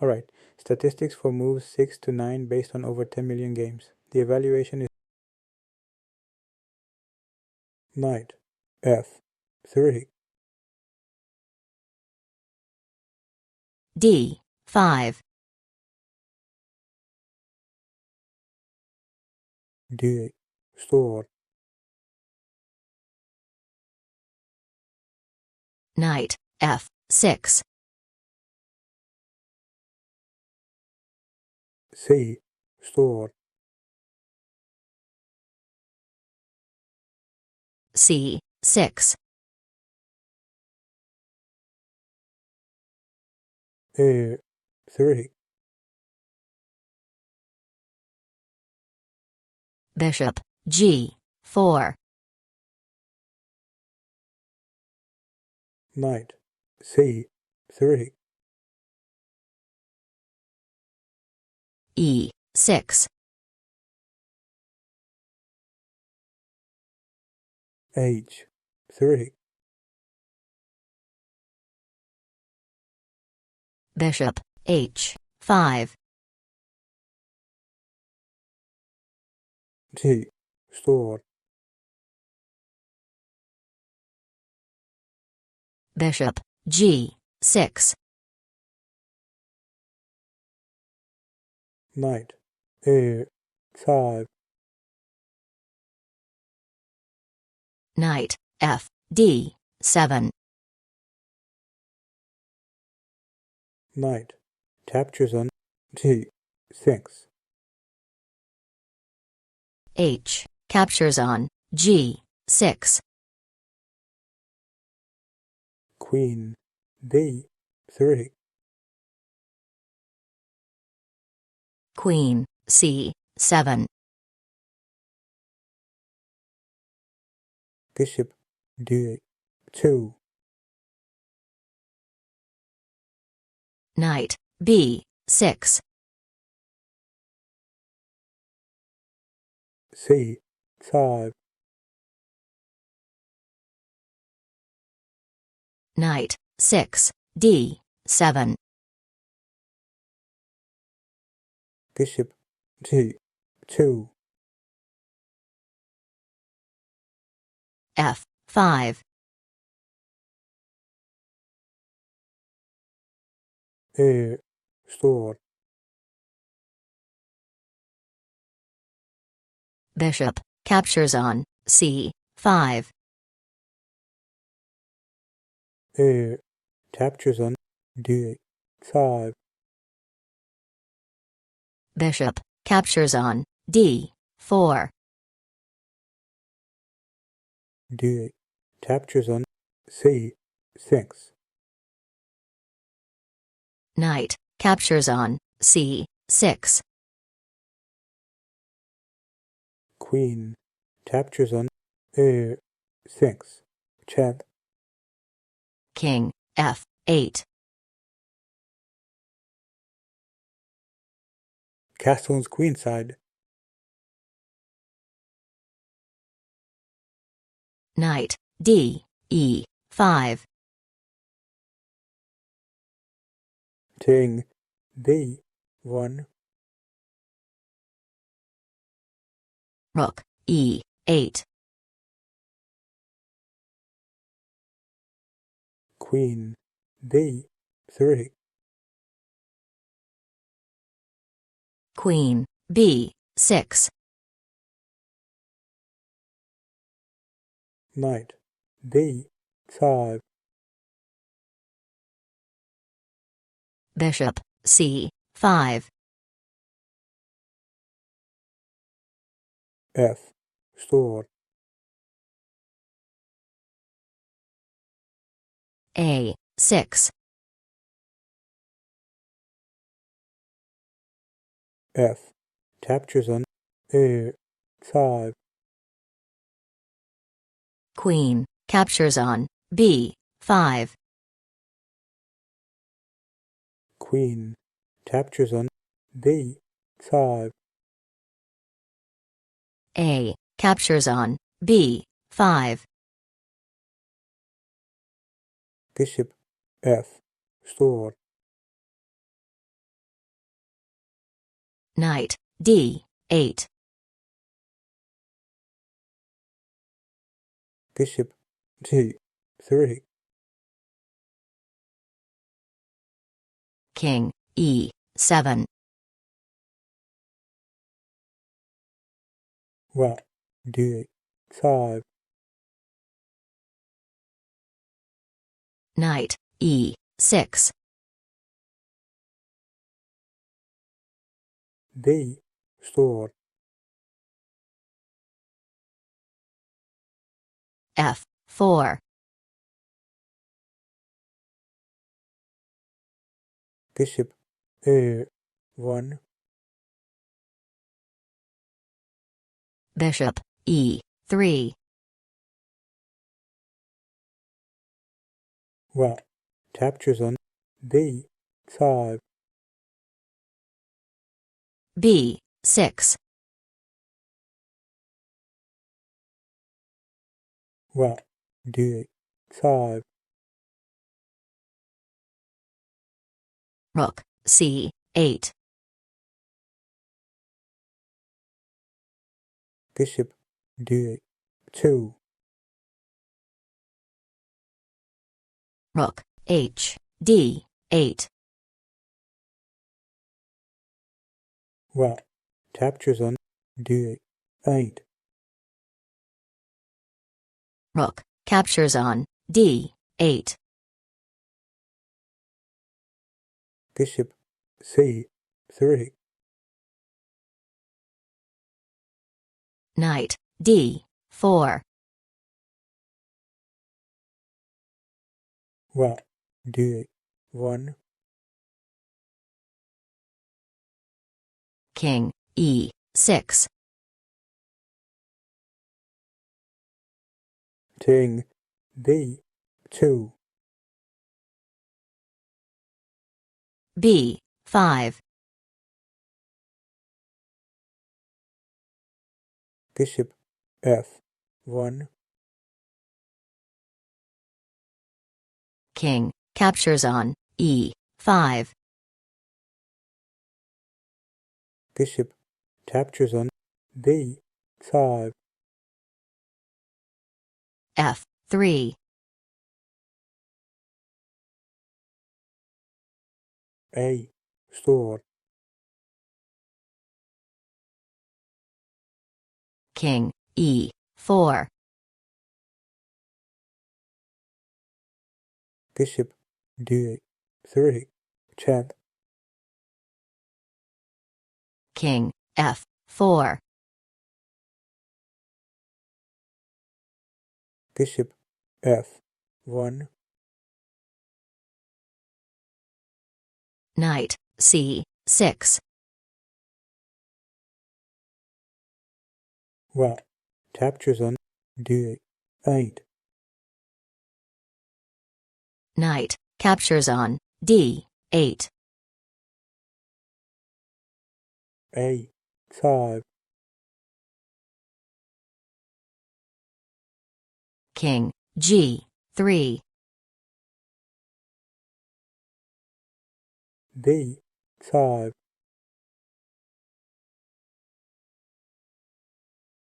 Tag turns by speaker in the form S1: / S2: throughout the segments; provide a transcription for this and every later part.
S1: Alright, statistics for moves 6 to 9 based on over 10 million games. The evaluation is knight, f3,
S2: d5,
S1: d8, sword,
S2: knight, f6,
S1: c, sword,
S2: c6,
S1: a3,
S2: bishop, g4,
S1: knight, c3,
S2: e6,
S1: h3,
S2: bishop, h5,
S1: g, sword,
S2: bishop, g6,
S1: knight, a5,
S2: knight, fd7,
S1: knight, captures on g6,
S2: h, captures on g6,
S1: queen, b3,
S2: queen, c7,
S1: bishop, d8,
S2: knight, b6,
S1: c5,
S2: knight, 6, d7,
S1: bishop, g2,
S2: f5,
S1: sword,
S2: bishop, captures on c5,
S1: captures on d5,
S2: bishop, captures on d4,
S1: d8, captures on c6,
S2: knight, captures on c6,
S1: queen, captures on a6, check,
S2: king, f8,
S1: castle's queenside,
S2: knight, d5,
S1: king, b1,
S2: rook, e8,
S1: queen, b3,
S2: queen, b6,
S1: knight, b5,
S2: bishop, c5,
S1: f, sword,
S2: a6,
S1: f, captures on a5,
S2: queen, captures on b5,
S1: queen, captures on b5,
S2: a, captures on b5,
S1: bishop, f, sword,
S2: Knight D8.
S1: Bishop G3.
S2: King E7.
S1: Rook D5.
S2: Knight E6.
S1: B sword.
S2: F4.
S1: Bishop A1.
S2: Bishop E3.
S1: Rook captures on B5.
S2: B6.
S1: Rook D5.
S2: Rook C8.
S1: Bishop D2.
S2: Rook H D8.
S1: Rook captures on D8.
S2: Rook captures on D8.
S1: Bishop C3.
S2: Knight D4.
S1: Rook D1.
S2: King E6.
S1: King B2.
S2: B5.
S1: Bishop F1.
S2: King captures on E5.
S1: Bishop captures on B5.
S2: F3.
S1: A sword.
S2: King E4.
S1: Bishop D3. Check.
S2: King F4.
S1: Bishop F1.
S2: Knight C6.
S1: Rook captures on D8.
S2: Knight captures on D8.
S1: A5.
S2: King G3.
S1: B5.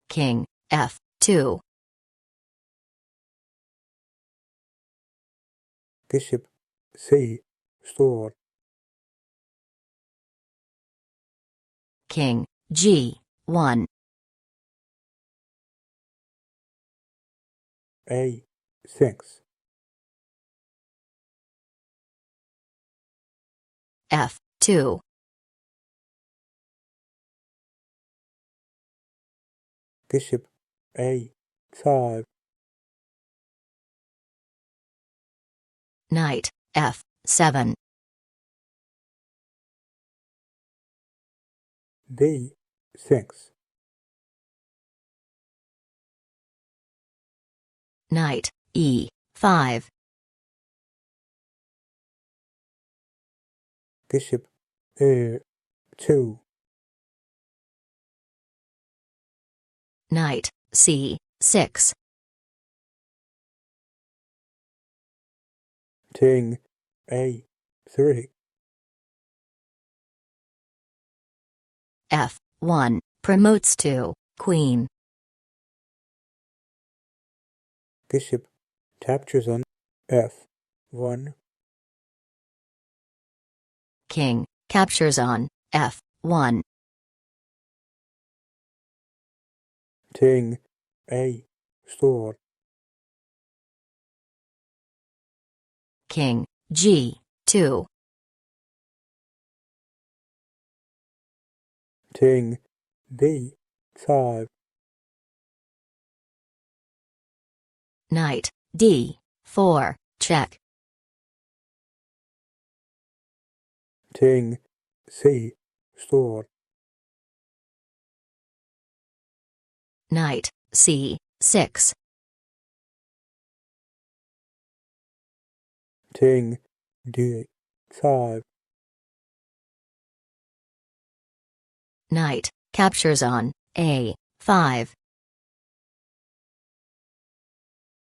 S2: King F2.
S1: Bishop C sword.
S2: King G1.
S1: A6.
S2: F2.
S1: Bishop A5.
S2: Knight F7.
S1: B6.
S2: Knight E5.
S1: Bishop A2.
S2: Knight C6.
S1: King A3.
S2: F1, promotes to queen.
S1: Bishop captures on F1.
S2: King captures on F1.
S1: King A sword.
S2: King G2.
S1: King B5.
S2: Knight D4, check.
S1: King C sword.
S2: Knight C6.
S1: King D5.
S2: Knight captures on A5.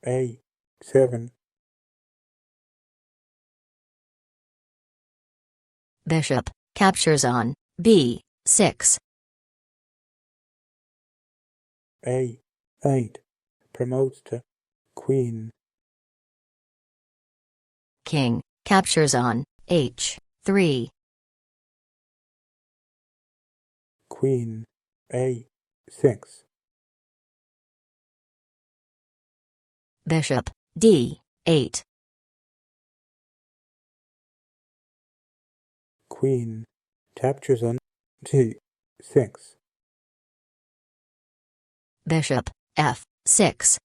S1: A7.
S2: Bishop captures on B6.
S1: A8 promotes to queen.
S2: King captures on H3.
S1: Queen A6.
S2: Bishop D8.
S1: Queen captures on G6.
S2: Bishop F6.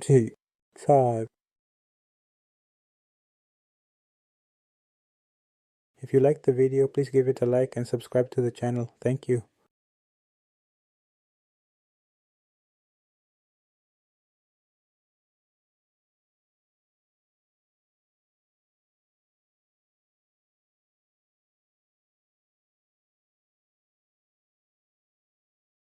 S1: G5. If you liked the video, please give it a like and subscribe to the channel. Thank you.